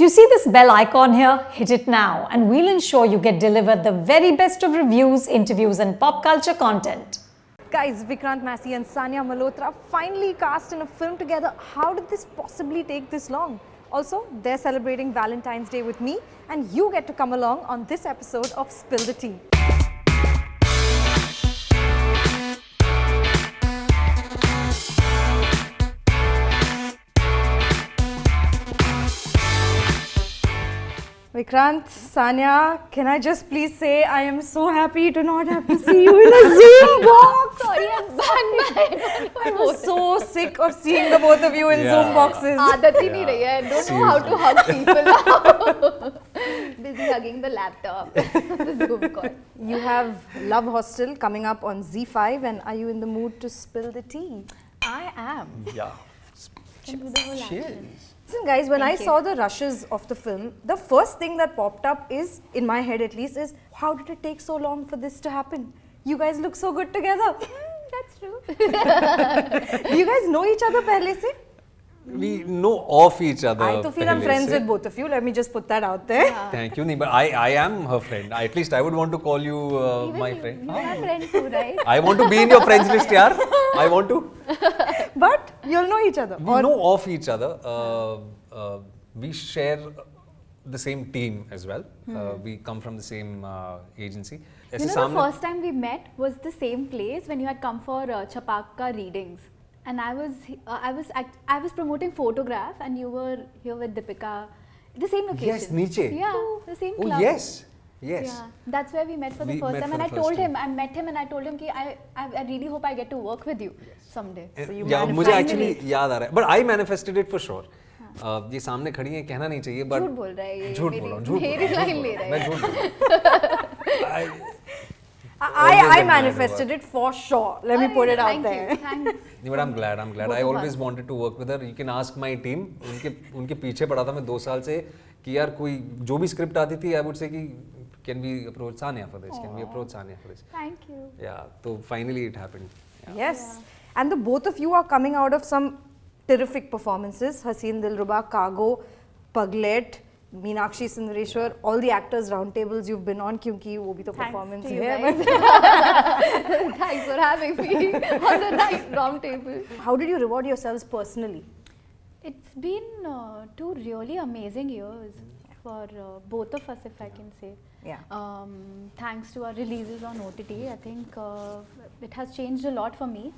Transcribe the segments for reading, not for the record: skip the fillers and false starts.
You see this bell icon here? Hit it now and we'll ensure you get delivered the very best of reviews, interviews and pop culture content. Guys, Vikrant Massey and Sanya Malhotra finally cast in a film together. How did this possibly take this long? Also, they're celebrating Valentine's Day with me and you get to come along on this episode of Spill the Tea. Vikrant, Sanya, can I just please say I am so happy to not have to see you in a Zoom box. Sorry, I'm back. I was so sick of seeing the both of you in Zoom boxes. आदत ही नहीं रही है. Don't know how to hug people now. Busy hugging the laptop, the Zoom call. You have Love Hostel coming up on Z5 and are you in the mood to spill the tea? I am. Yeah. Can do the whole action. Listen guys, when I saw the rushes of the film, the first thing that popped up is, in my head at least, is how did it take so long for this to happen? You guys look so good together. That's true. Do you guys know each other pehle se? We know of each other. I feel I'm friends with both of you. Let me just put that out there. Yeah. Thank you. But I am her friend. At least I would want to call you my friend. You're my friend too, right? I want to be in your friends list, yaar. I want to. But you'll know each other. We know of each other. We share the same team as well. We come from the same agency. You know, the first time we met was the same place when you had come for Chapaka readings. And I was promoting photograph and you were here with Deepika. The same location. Yes, Niche. Yeah, the same club. Oh, yes. Yes. Yeah, that's where we met for the first time. And I told him, I met him and I told him कि I really hope I get to work with you someday. So you yeah, मुझे actually याद आ रहा है. But I manifested it for sure. ये सामने खड़ी है कहना नहीं चाहिए but झूठ बोल रहा है ये. झूठ बोल रहा हूँ. मेरी लाइन ले रहा है. मैं झूठ बोल रहा हूँ. I manifested it for sure. Let me put it out there. Thanks. But I'm glad. I always wanted to work with her. You can ask my team. उनके पीछे पड़ा था मैं 2 साल से कि यार कोई जो भी स्क्रिप्ट आती थी I would say कि can we approach Sanya for this? Can we approach Sanya for this? Thank you. Yeah. So finally it happened. Yeah. Yes. And the both of you are coming out of some terrific performances. Haseen Dilruba, Cargo, Paglet, Meenakshi Sundareshwar, all the actors roundtables you've been on क्योंकि वो भी तो performance to you है. Thanks for having me on the round table. How did you reward yourselves personally? It's been 2 really amazing years for both of us, if I can say. Yeah. Thanks to our releases on OTT, I think it has changed a lot for me.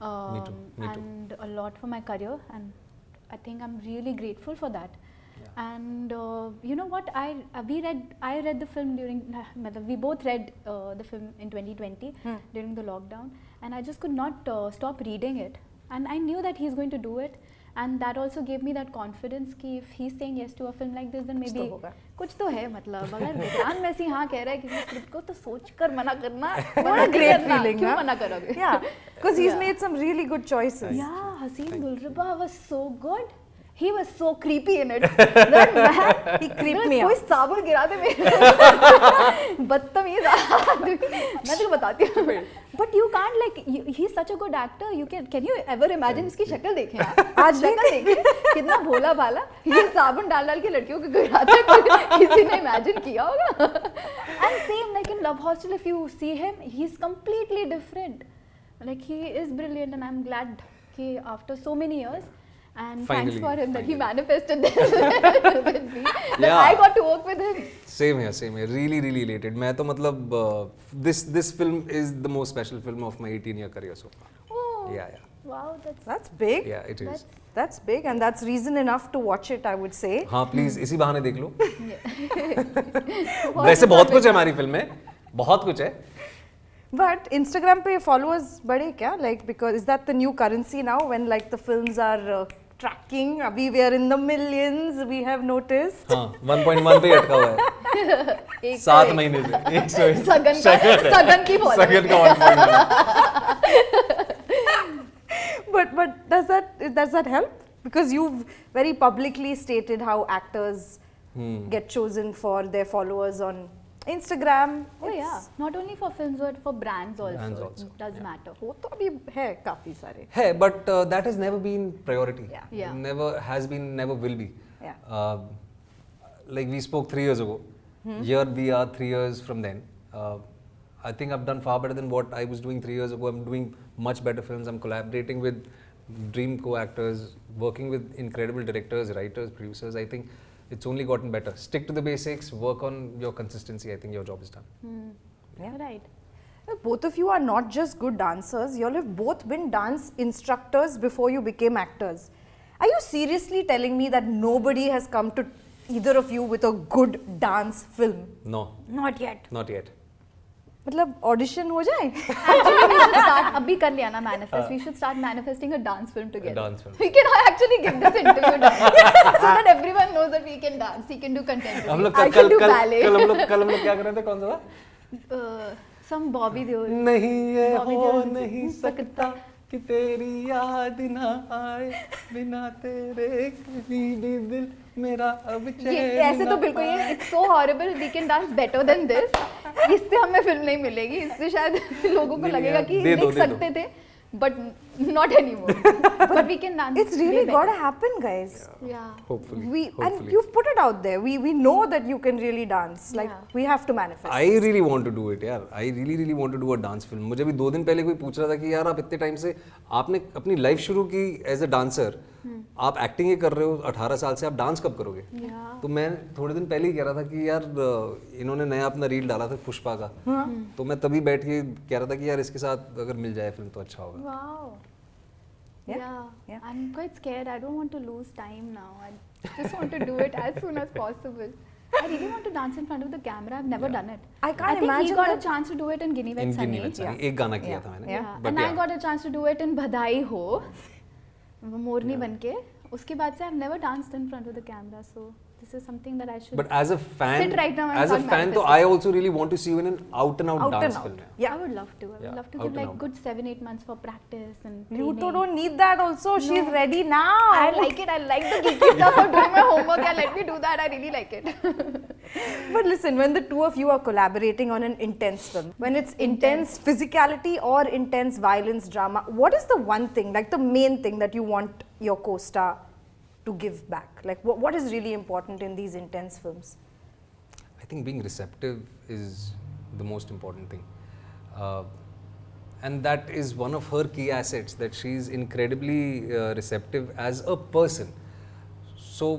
Me too. And a lot for my career, and I think I'm really grateful for that. Yeah. And you know what? I read the film we both read the film in 2020 during the lockdown, and I just could not stop reading it. And I knew that he's going to do it, and that also gave me that confidence कि if he's saying yes to a film like this, then maybe कुछ तो है मतलब. अगर विक्रांत मैसी हाँ कह रहा है किसी स्क्रिप्ट को तो सोचकर मना करना. What a great feeling, क्यों huh? मना करोगे? Yeah, because he's made some really good choices. Yeah, Haseen Dilruba was so good. He was so creepy in it. That man, he creeped me out. कोई साबुन गिरा दे मेरे. बदतमीज आदमी. मैं तुझे बताती हूँ. But you can't he's such a good actor. Can you ever imagine इसकी शक्ल देखें आप? आज शक्ल देखें कितना भोला भाला. ये साबुन डाल के लड़कियों को गिराता है. किसी ने imagine किया होगा? And same like in Love Hostel, if you see him, he's completely different. Like he is brilliant, and I'm glad कि after so many years. And finally, thanks for him that he manifested this with me. That I got to work with him. Same here. Really elated. मैं तो मतलब this film is the most special film of my 18-year career so far. Oh. Yeah. Wow, that's big. Yeah, it is. That's big, and that's reason enough to watch it, I would say. हाँ, please इसी बहाने देख लो. वैसे बहुत कुछ है हमारी film में. बहुत कुछ है. But Instagram पे followers बढ़े क्या? Like because is that the new currency now when like the films are tracking? अभी we are in the millions. We have noticed. हाँ, 1.1 पे अटका हुआ है. 7 महीने से. सगन की बोला. सगन का 1.1. But does that help? Because you've very publicly stated how actors get chosen for their followers on Instagram. Oh yeah, not only for films but for brands also. It does matter. वो तो अभी है काफी सारे. है, but that has never been priority. Yeah. Never has been, never will be. Yeah. like we spoke 3 years ago. Here we are 3 years from then. I think I've done far better than what I was doing 3 years ago. I'm doing much better films. I'm collaborating with dream co-actors, working with incredible directors, writers, producers. I think it's only gotten better. Stick to the basics, work on your consistency. I think your job is done. Yeah. Right. Both of you are not just good dancers, you all have both been dance instructors before you became actors. Are you seriously telling me that nobody has come to either of you with a good dance film? No, Not yet. not yet. मतलब audition हो जाए? Actually, we should start. अभी कर लिया ना manifest. We should start manifesting a dance film together. dance film. We can actually give this interview dance so that everyone knows that we can dance. We can do contemporary. हम लोग I can do ballet. कल हम लोग क्या कर रहे थे? कौन सा था? Some Bobby Deol. नहीं ये Bobby हो Deol नहीं सकता कि तेरी याद ना आए बिना तेरे कभी भी दिल मेरा अब ये चैन ऐसे तो ना बिल्कुल ये पाए। it's so horrible. We can dance better than this. इससे हमें फिल्म नहीं मिलेगी. इससे शायद लोगों को नहीं, लगेगा यार, कि दे दो, देख दे दो। सकते थे, but not anymore. But we can dance. It's really way got to better. happen, guys. Yeah. Hopefully. And hopefully. you've put it out there. We know that you can really dance. Like Yeah. we have to manifest. I really want to do it यार. I really want to do a dance film. मुझे भी 2 दिन पहले कोई पूछ रहा था कि यार आप इतने टाइम से आपने अपनी लाइफ शुरू की एज अ डांसर, आप एक्टिंग ही कर रहे हो 18 साल से, आप डांस कब करोगे? तो मैं थोड़े दिन पहले ही कह रहा था कि यार इन्होंने नया अपना रील डाला था पुष्पा का, तो मैं तभी बैठ के कह रहा था कि यार इसके साथ अगर मिल जाए फिल्म तो अच्छा होगा. Wow. Yeah. Yeah. I'm quite scared. I don't want to lose time now. I just want to do it as soon as possible. I really want to dance in front of the camera. I've never done it. I can't think he imagine got that- a chance to do it in Ginny In with Ginny Sunny. with Sunny. एक गाना किया था मैंने. Yeah. But And I yeah. got a chance to do it in Badai Ho. मोरनी बनके. उसके बाद से I've never danced in front of the camera. So this is something that I should. But as a fan, Sit right now and as a start fan, तो manifesting. I also really want to see you in an out and out dance film. Yeah. I would love to. I would Yeah, love to out give and like out. good 7-8 months for practice and You training. two don't need that also. She's No. ready now. I like it. I like the geeky stuff of doing my homework. Yeah, let me do that. I really like it. But listen, when the two of you are collaborating on an intense film, when it's intense physicality or intense violence drama, what is the one thing, like the main thing that you want your co-star to give back? Like what is really important in these intense films? I think being receptive is the most important thing. And that is one of her key assets, that she's incredibly receptive as a person. So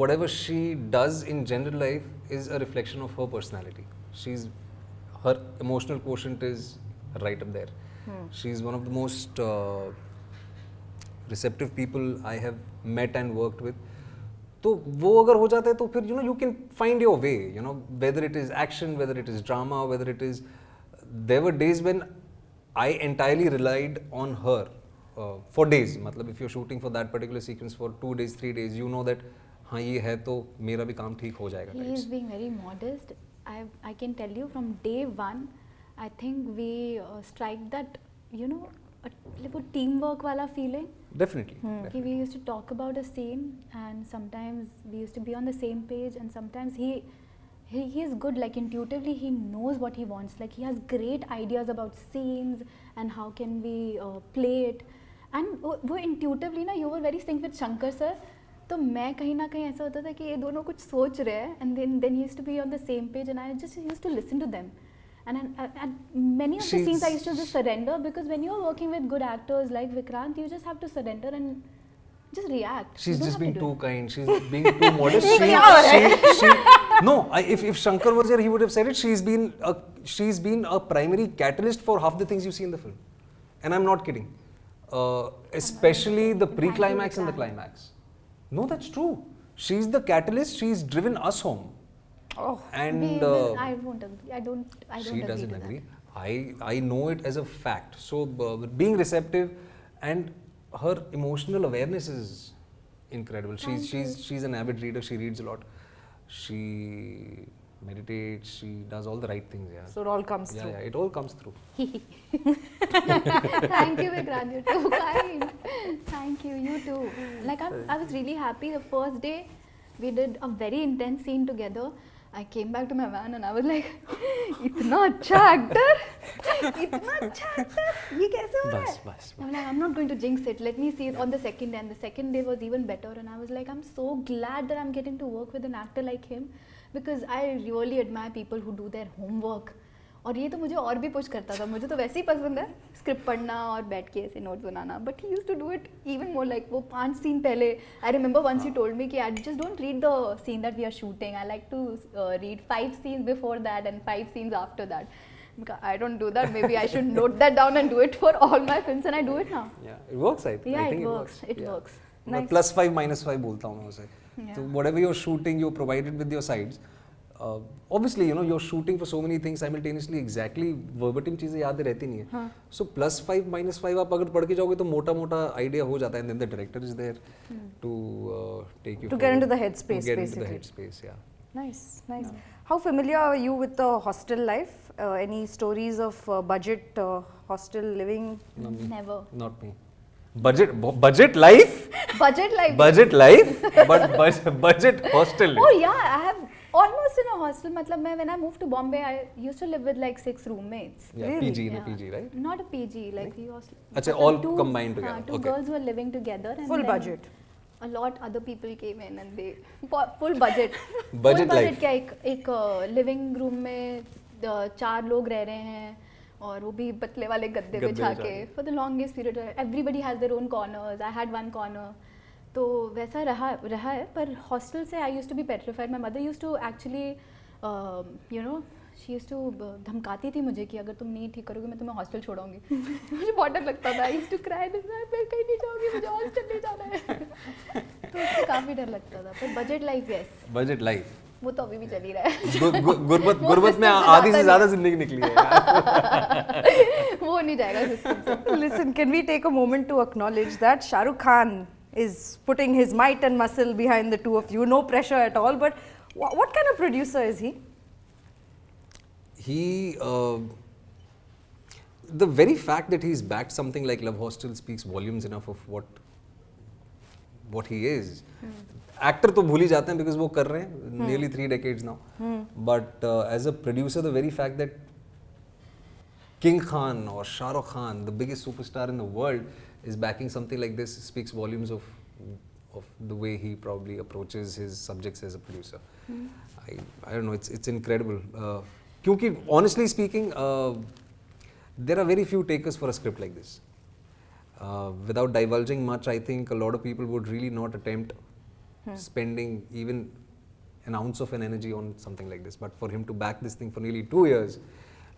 whatever she does in general life is a reflection of her personality. Her emotional quotient is right up there. She's one of the most receptive people I have met and worked with. तो वो अगर हो जाता है तो फिर you can find your way, whether it is action, whether it is drama, whether it is. There were days when I entirely relied on her for days. मतलब if you're shooting for that particular sequence for 2 days, 3 days, you know that हाँ ये है तो मेरा भी काम ठीक हो जाएगा. He is being very modest. I can tell you from day one, I think we strike that, वो teamwork वाला feeling. Definitely. Okay, we used to talk about a scene, and sometimes we used to be on the same page, and sometimes he is good, like intuitively he knows what he wants, like he has great ideas about scenes and how can we play it, and वो intuitively ना, you were very synced with Shankar sir, तो मैं कहीं ना कहीं ऐसा होता था कि ये दोनों कुछ सोच रहे हैं, and then he used to be on the same page, and I just used to listen to them. And many of the scenes I used to just surrender, because when you're working with good actors like Vikrant, you just have to surrender and just react. She's You don't just have being to do too it. kind. She's being too modest. No, if Shankar was here, he would have said it. She's been a primary catalyst for half the things you see in the film, and I'm not kidding. Especially the pre-climax and the climax. No, that's true. She's the catalyst. She's driven us home. Oh, And I won't agree. I don't she agree doesn't to agree. I know it as a fact. So being receptive and her emotional awareness is incredible. She's an avid reader. She reads a lot. She meditates. She does all the right things. Yeah. so it all comes Yeah, through. it all comes through. Thank you, Vikrant. You're too kind. Thank you. You too. Like I was really happy the first day we did a very intense scene together. I came back to my van and I was like, इतना अच्छा actor, इतना अच्छा actor, ये कैसे हो रहा है? बस I'm like, I'm not going to jinx it. Let me see it on the second day. And the second day was even better. And I was like, I'm so glad that I'm getting to work with an actor like him, because I really admire people who do their homework. और ये तो मुझे और भी push करता था, मुझे तो वैसे ही पसंद है स्क्रिप्ट पढ़ना और बैठ के ऐसे नोट्स बनाना, but he used to do it even more. Like वो 5 सीन पहले, I remember once he told me कि I just don't read the scene that we are shooting, I like to read 5 scenes before that and 5 scenes after that. I don't do that. Maybe I should note that down and do it for all my films, and I do it now. Yeah, it works. I think it works. It works. मैं +5 -5 बोलता हूँ मैं उसे. So whatever you're shooting, you're provided with your sides. Obviously, you know, you're shooting for so many things simultaneously. Exactly verbatim चीजें याद रहती नहीं है. So +5 -5 आप अगर पढ़ के जाओगे तो मोटा आइडिया हो जाता है, and then the director is there to take you to get into the headspace, get basically. into the headspace, yeah. Nice. How familiar are you with the hostel life? Any stories of budget hostel living? Never. Not me. Budget life? Budget life. Budget life, but budget hostel life. Oh yeah, I have almost in a hostel. मतलब मैं when I moved to Bombay, I used to live with like 6 roommates. Yeah, Really? PG in a PG, right? Not a PG, like we hostel. अच्छा, all combined together. Two Okay. girls were living together. And Full then budget. A lot other people came in and they full budget. Budget full life. budget क्या एक living room में 4 लोग रह रहे हैं और वो भी पतले वाले गद्दे बिछा के for the longest period. Everybody has their own corners. I had one corner. तो वैसा रहा है. पर हॉस्टल से I used to be petrified. My mother used to actually, you know, she used to धमकाती थी मुझे कि अगर तुम नहीं ठीक करोगे मैं तुम्हें हॉस्टल छोड़ूंगी. मुझे बहुत डर लगता था. I used to cry. मैं कहीं नहीं जाऊंगी, मुझे हॉस्टल नहीं जाना है. तो उससे काफ़ी डर लगता था. पर budget life, yes. Budget life. वो तो अभी भी चल ही रहा है. गुर्बत में आधी से ज़्यादा जिंदगी निकली है यार. वो नहीं जाएगा सिस्टम से. Listen, can we take a moment to acknowledge that Shahrukh Khan is putting his might and muscle behind the two of you? No pressure at all, but what kind of producer is he? The very fact that he's backed something like Love Hostel speaks volumes enough of what he is. Actor तो भूल ही जाते हैं because वो कर रहे हैं nearly 3 decades now. But as a producer, the very fact that King Khan or Shahrukh Khan, the biggest superstar in the world, is backing something like this speaks volumes of the way he probably approaches his subjects as a producer. I don't know, it's incredible. क्योंकि honestly speaking, there are very few takers for a script like this. Without divulging much, I think a lot of people would really not attempt spending even an ounce of an energy on something like this. But for him to back this thing for nearly 2 years,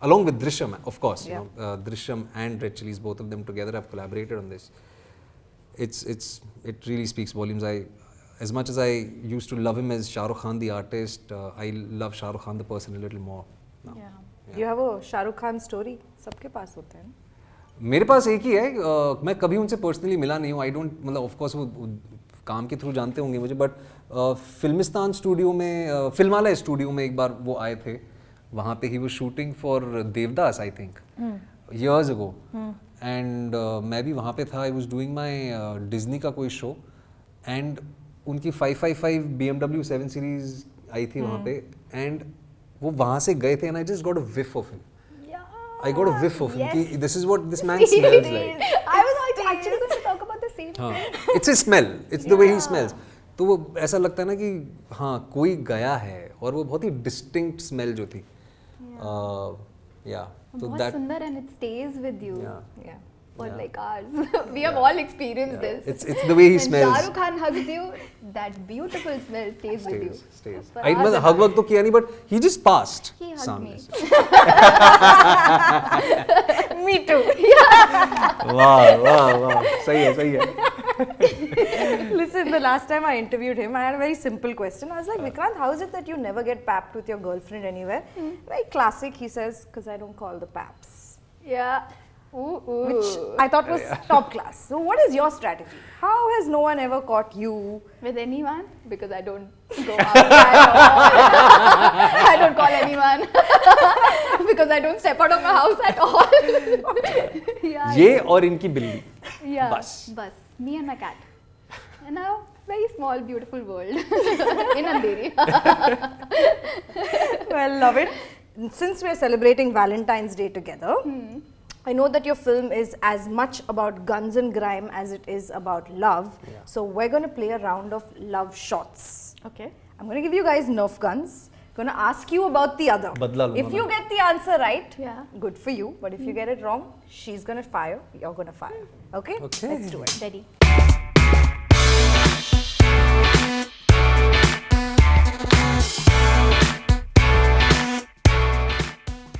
along with Drishyam, of course, you know, Drishyam and Red Chillies, both of them together have collaborated on this. It really speaks volumes. As much as I used to love him as Shahrukh Khan the artist, I love Shahrukh Khan the person a little more now. Yeah. You have a Shahrukh Khan story? सबके पास होते हैं. मेरे पास एक ही है. मैं कभी उनसे personally मिला नहीं हूँ. आई डोंट, मतलब ऑफ कोर्स वो काम के थ्रू जानते होंगे मुझे, बट फिल्मिस्तान स्टूडियो में, फिल्मालय स्टूडियो में एक बार वो आए थे. वहाँ पे ही वो shooting for Devdas I think years ago, and मैं भी वहाँ पे था. I was doing my Disney का कोई शो, एंड उनकी 555 BMW 7 सीरीज आई थी वहाँ पे, एंड वो वहाँ से गए थे, and I just got a whiff of him. I got a whiff of him. Ki, this is what this man smells like. I was actually going to talk about the same thing. It's his smell. It's the way he smells. तो वो ऐसा लगता है ना कि हाँ कोई गया है, और वो बहुत ही distinct smell जो थी. Yeah. So बहुत that. सुंदर, and it stays with you. Yeah. For like hours. We have all experienced this. It's the way he When smells. Shahrukh Khan hugs you, that beautiful smell stays with you. Stays. For I hours and hug work तो किया नहीं, but he just passed. He hugged सामने me. से. Me too. वाह सही है. Listen, the last time I interviewed him, I had a very simple question. I was like, Vikrant, how is it that you never get papped with your girlfriend anywhere? Very classic, he says, because I don't call the paps. Yeah. Which I thought was top class. So what is your strategy? How has no one ever caught you? With anyone? Because I don't go outside. I don't call anyone. Because I don't step out of my house at all. Yeah. ये और इनकी बिल्ली. Yeah. बस. Me and my cat. And a very small, beautiful world in Andheri. Well, love it. Since we're celebrating Valentine's Day together, I know that your film is as much about guns and grime as it is about love. Yeah. So we're going to play a round of love shots. Okay. I'm going to give you guys Nerf guns. Going to ask you about the other. Badla lunga If you main. get the answer right, Yeah. good for you. But if you get it wrong, she's going to fire, you're going to fire. Okay? Okay. Let's do it. Ready.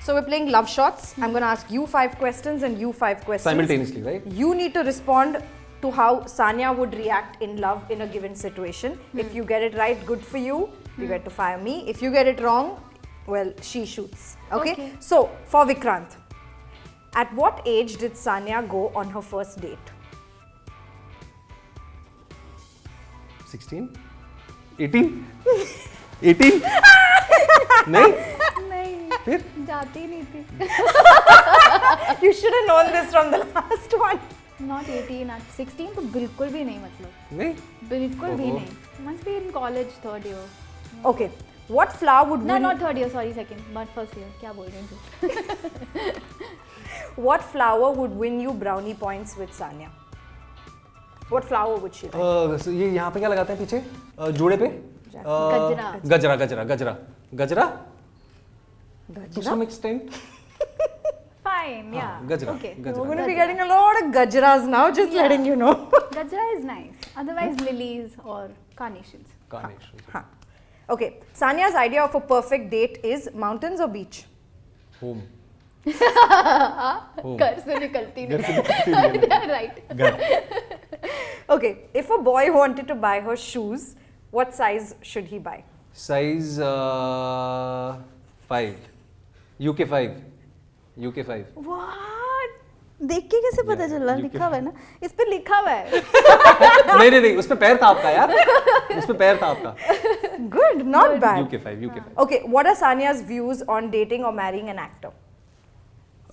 So we're playing love shots. I'm going to ask you 5 questions and you 5 questions. Simultaneously, right? You need to respond to how Sanya would react in love in a given situation. If you get it right, good for you. You get to fire me. If you get it wrong, well, she shoots. Okay? Okay. So, for Vikrant, at what age did Sanya go on her first date? 16? 18? 18? नहीं? नहीं फिर? जाती नहीं थी. You should have known this from the last one. Not 18, at 16 तो बिल्कुल भी नहीं मतलब. नहीं? बिल्कुल भी ओहो. नहीं. Must be in college, third year. Okay. What flower would No, win? not third year, sorry, second. But first year. क्या बोल रही हूँ? What flower would win you brownie points with Sanya? What flower would she like? ये यहाँ पे क्या लगाते हैं पीछे? जूड़े पे? गजरा. गजरा, गजरा, गजरा. गजरा? To Gajra? some extent. Fine, yeah. गजरा. Okay. We're गजरा. going to be getting a lot of gajras now, just Yeah. letting you know. Gajra is nice. Otherwise, lilies or carnations. Carnation. Huh. Okay, Sanya's idea of a perfect date is mountains or beach? Home. घर से निकलती नहीं. They are right. घर. Okay, if a boy wanted to buy her shoes, what size should he buy? Size 5. UK 5. UK 5. What? देख के कैसे पता चला? you लिखा हुआ है ना? इस पे लिखा हुआ है. नहीं, उस पे पैर था आपका यार. उस पे पैर था आपका. Good, not bad. UK 5. UK 5. Okay, what are Sanya's views on dating or marrying an actor?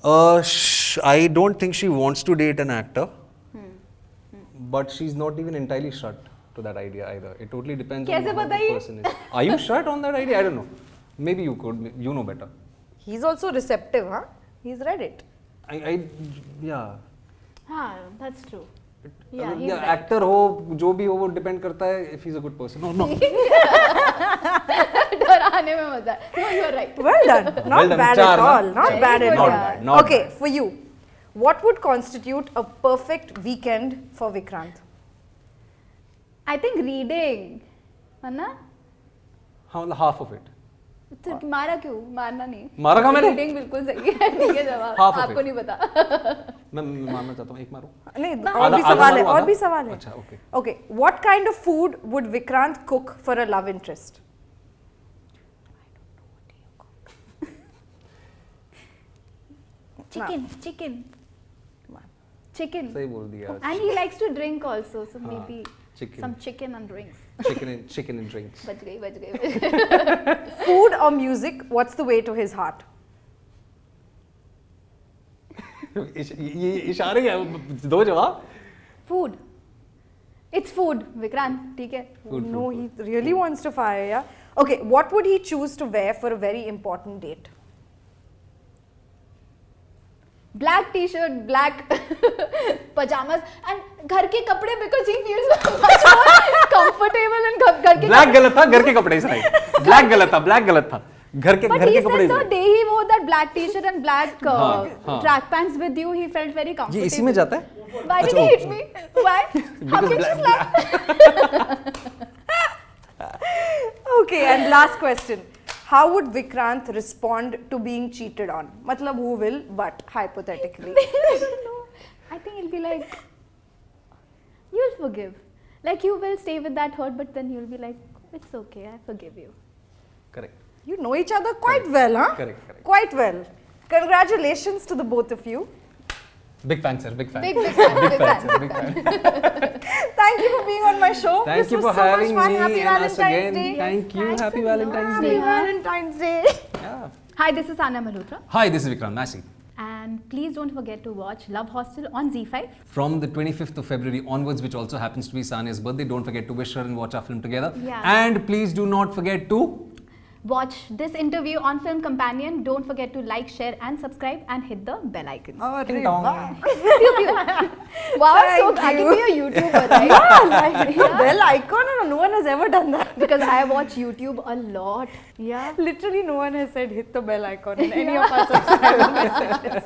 I don't think she wants to date an actor. But she's not even entirely shut to that idea either. It totally depends on कैसे how the बताइए? person is. Are you shut on that idea? I don't know. Maybe you could. You know better. He's also receptive, huh? He's read it. Yeah. हाँ, that's true. Yeah, अगर he's right. actor हो जो भी हो वो depend करता है if he's a good person. No. डराने में मजा है. No, you are right. Well done. Not Well done. bad Char, at na? all. Not Very bad at good, all. yeah. Not Okay, bad. for you, what would constitute a perfect weekend for Vikrant? I think reading, है ना? हाँ मतलब half of it. तो मारा क्यों? मारना नहीं. मारा कहाँ मैंने? Reading बिल्कुल सही है. ठीक है जवाब. Half of आपको it. नहीं पता. मैं मारना चाहता हूँ एक मारूँ. नहीं, आधा- और भी आधा सवाल है, मारो, और आधा? भी सवाल है. अच्छा, okay. Okay, what kind of food would Vikrant cook for a love interest? Chicken. Chicken. सही बोल दिया. And he likes to drink also, so maybe chicken. some chicken and drinks. Chicken and drinks. बच गई. Food or music, what's the way to his heart? ये इशारे क्या दो जवाब. Food. It's food, Vikrant. ठीक है. No, he really wants to fire, yeah? Okay, what would he choose to wear for a very important date? Black t-shirt, black pajamas and घर के कपड़े because he feels much more comfortable in घर के. Black गलत था घर के कपड़े इस राइट. Black गलत था. घर के But घर he के कपड़े said the day he wore that black t-shirt and black हाँ. track pants with you, he felt very comfortable. ये इसी में जाता है. Why did he hit me? Why? How Because can she black- slap? Okay, and last question. How would Vikrant respond to being cheated on? Matlab who will, but hypothetically. No. I think he'll be like, you'll forgive. Like you will stay with that hurt, but then you'll be like, it's okay, I forgive you. Correct. You know each other quite well, huh? Correct. Quite well. Congratulations to the both of you. Big fan, sir. Big fan. Big fan. Big fan. Thank you for being on my show. Thank This you was for so much having fun. me Happy and us Valentine's again. Day. Thank you. Thanks Happy a lot. Valentine's Happy Day. Valentine's Day. Yeah. Hi, this is Sanya Malhotra. Hi, this is Vikrant Massey. And please don't forget to watch Love Hostel on Z5. From the 25th of February onwards, which also happens to be Sanya's birthday, don't forget to wish her and watch our film together. Yeah. And please do not forget to watch this interview on Film Companion. Don't forget to like, share and subscribe and hit the bell icon. Oh, Ding dong. Wow, I'm so glad to be a YouTuber, right? The bell icon, no one has ever done that. Because I watch YouTube a lot. Yeah. Literally no one has said hit the bell icon in any of our subscriber messages.